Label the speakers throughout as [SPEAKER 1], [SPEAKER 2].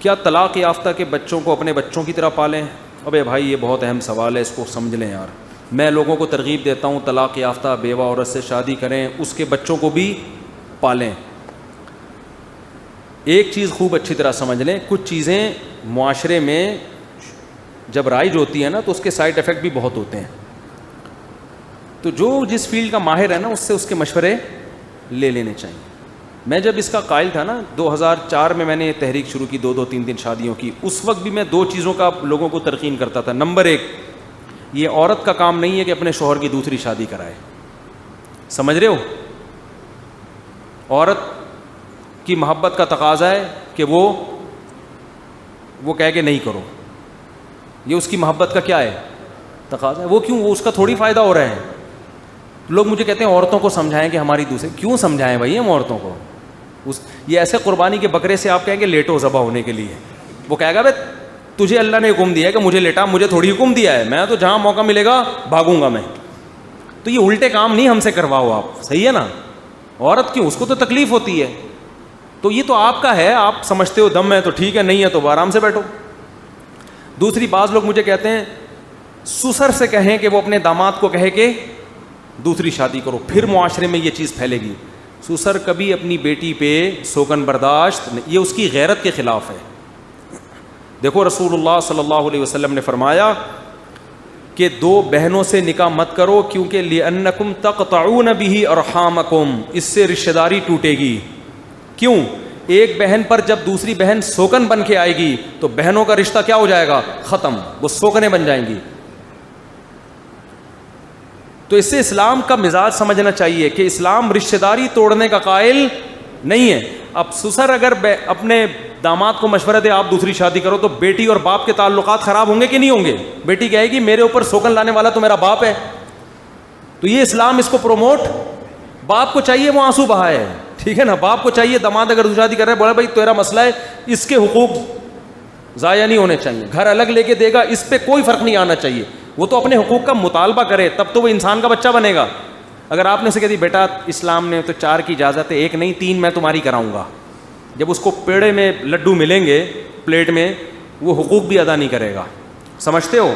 [SPEAKER 1] کیا طلاق یافتہ کے بچوں کو اپنے بچوں کی طرح پالیں؟ ابے بھائی یہ بہت اہم سوال ہے، اس کو سمجھ لیں یار. میں لوگوں کو ترغیب دیتا ہوں طلاق یافتہ بیوہ عورت سے شادی کریں، اس کے بچوں کو بھی پالیں. ایک چیز خوب اچھی طرح سمجھ لیں، کچھ چیزیں معاشرے میں جب رائج ہوتی ہیں نا تو اس کے سائڈ افیکٹ بھی بہت ہوتے ہیں. تو جو جس فیلڈ کا ماہر ہے نا اس سے اس کے مشورے لے لینے چاہیے. میں جب اس کا قائل تھا نا 2004 میں نے یہ تحریک شروع کی 2 3 شادیوں کی. اس وقت بھی میں 2 چیزوں کا لوگوں کو تلقین کرتا تھا. نمبر 1، یہ عورت کا کام نہیں ہے کہ اپنے شوہر کی دوسری شادی کرائے. سمجھ رہے ہو؟ عورت کی محبت کا تقاضا ہے کہ وہ کہے کہ نہیں کرو. یہ اس کی محبت کا کیا ہے؟ تقاضا ہے. وہ کیوں؟ وہ اس کا تھوڑی فائدہ ہو رہا ہے. لوگ مجھے کہتے ہیں عورتوں کو سمجھائیں کہ ہماری دوسری. کیوں سمجھائیں بھائی ہم عورتوں کو؟ یہ ایسے قربانی کے بکرے سے آپ کہیں گے لیٹو ذبح ہونے کے لیے، وہ کہے گا بھائی تجھے اللہ نے حکم دیا ہے کہ مجھے لیٹا، مجھے تھوڑی حکم دیا ہے، میں تو جہاں موقع ملے گا بھاگوں گا میں. تو یہ الٹے کام نہیں ہم سے کرواؤ آپ، صحیح ہے نا؟ عورت کیوں؟ اس کو تو تکلیف ہوتی ہے. تو یہ تو آپ کا ہے، آپ سمجھتے ہو دم ہے تو ٹھیک ہے، نہیں ہے تو آرام سے بیٹھو. دوسری، بعض لوگ مجھے کہتے ہیں سسر سے کہیں کہ وہ اپنے داماد کو کہے کہ دوسری شادی کرو، پھر معاشرے میں یہ چیز پھیلے گی. سسر کبھی اپنی بیٹی پہ سوگن برداشت، یہ اس کی غیرت کے خلاف ہے. دیکھو رسول اللہ صلی اللہ علیہ وسلم نے فرمایا کہ 2 بہنوں سے نکاح مت کرو کیونکہ لِأَنَّكُمْ تَقْطَعُونَ بِهِ أَرْحَامَكُمْ، اس سے رشتہ داری ٹوٹے گی. کیوں؟ ایک بہن پر جب دوسری بہن سوکن بن کے آئے گی تو بہنوں کا رشتہ کیا ہو جائے گا؟ ختم، وہ سوکنیں بن جائیں گی. تو اس سے اسلام کا مزاج سمجھنا چاہیے کہ اسلام رشتہ داری توڑنے کا قائل نہیں ہے. اب سسر اگر اپنے داماد کو مشورہ دے آپ دوسری شادی کرو تو بیٹی اور باپ کے تعلقات خراب ہوں گے کہ نہیں ہوں گے؟ بیٹی کہے گی میرے اوپر سوکن لانے والا تو میرا باپ ہے. تو یہ اسلام اس کو پروموٹ، باپ کو چاہیے وہ آنسو بہائے، ٹھیک ہے نا؟ باپ کو چاہیے داماد اگر شادی کر رہا ہے بولا بھائی تیرا مسئلہ ہے، اس کے حقوق ضائع نہیں ہونے چاہیے، گھر الگ لے کے دے گا، اس پہ کوئی فرق نہیں آنا چاہیے. وہ تو اپنے حقوق کا مطالبہ کرے تب تو وہ انسان کا بچہ بنے گا. اگر آپ نے اسے کہہ دی بیٹا اسلام نے تو 4 کی اجازت ہے، 1 نہیں 3 میں تمہاری کراؤں گا، جب اس کو پیڑے میں لڈو ملیں گے پلیٹ میں وہ حقوق بھی ادا نہیں کرے گا. سمجھتے ہو؟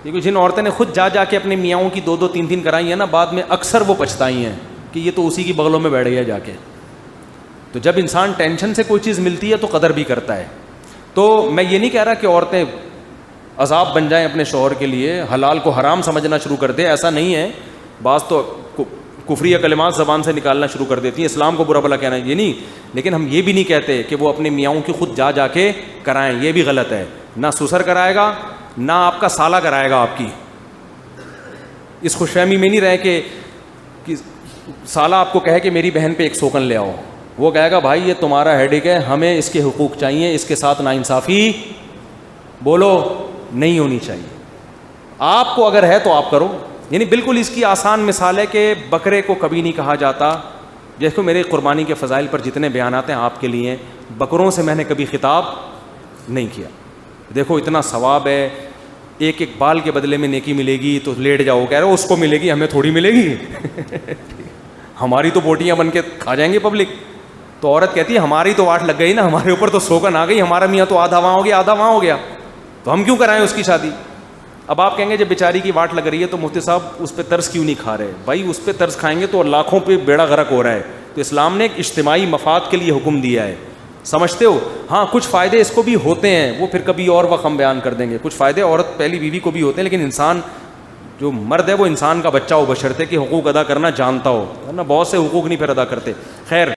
[SPEAKER 1] کیونکہ جن عورتیں نے خود جا کے اپنے میاؤں کی 2 3 کرائی ہیں نا، بعد میں اکثر وہ پچھتائی ہیں کہ یہ تو اسی کی بغلوں میں بیٹھ گیا جا کے. تو جب انسان ٹینشن سے کوئی چیز ملتی ہے تو قدر بھی کرتا ہے. تو میں یہ نہیں کہہ رہا کہ عورتیں عذاب بن جائیں اپنے شوہر کے لیے، حلال کو حرام سمجھنا شروع کر دے، ایسا نہیں ہے. بعض تو کفری کلمات زبان سے نکالنا شروع کر دیتی ہیں، اسلام کو برا بھلا کہنا ہے یہ نہیں. لیکن ہم یہ بھی نہیں کہتے کہ وہ اپنے میاؤں کی خود جا کے کرائیں، یہ بھی غلط ہے. نہ سسر کرائے گا نہ آپ کا سالہ کرائے گا آپ کی. اس خوش فہمی میں نہیں رہے کہ سالہ آپ کو کہے کہ میری بہن پہ 1 سوکن لے آؤ، وہ کہے گا بھائی یہ تمہارا ہیڈیک ہے، ہمیں اس کے حقوق چاہیے، اس کے ساتھ ناانصافی بولو نہیں ہونی چاہیے. آپ کو اگر ہے تو آپ کرو. یعنی بالکل اس کی آسان مثال ہے کہ بکرے کو کبھی نہیں کہا جاتا. دیکھو میرے قربانی کے فضائل پر جتنے بیانات ہیں آپ کے لیے، بکروں سے میں نے کبھی خطاب نہیں کیا. دیکھو اتنا ثواب ہے، ایک بال کے بدلے میں نیکی ملے گی تو لیٹ جاؤ، کہہ رہے ہو اس کو ملے گی ہمیں تھوڑی ملے گی ہماری تو بوٹیاں بن کے کھا جائیں گے پبلک. تو عورت کہتی ہے ہماری تو واٹ لگ گئی نا، ہمارے اوپر تو سوگن آ گئی، ہمارا میاں تو آدھا وہاں ہو گیا آدھا وہاں ہو گیا، تو ہم کیوں کرائیں اس کی شادی. اب آپ کہیں گے جب بیچاری کی واٹ لگ رہی ہے تو مفتی صاحب اس پہ ترس کیوں نہیں کھا رہے؟ بھائی اس پہ ترس کھائیں گے تو لاکھوں پہ بیڑا غرق ہو رہا ہے. تو اسلام نے ایک اجتماعی مفاد کے لیے حکم دیا ہے، سمجھتے ہو؟ ہاں کچھ فائدے اس کو بھی ہوتے ہیں، وہ پھر کبھی اور وقت ہم بیان کر دیں گے. کچھ فائدے عورت پہلی بیوی کو بھی ہوتے ہیں، لیکن انسان جو مرد ہے وہ انسان کا بچہ ہو، بشرطے کہ حقوق ادا کرنا جانتا ہو، ورنہ بہت سے حقوق نہیں پھر ادا کرتے. خیر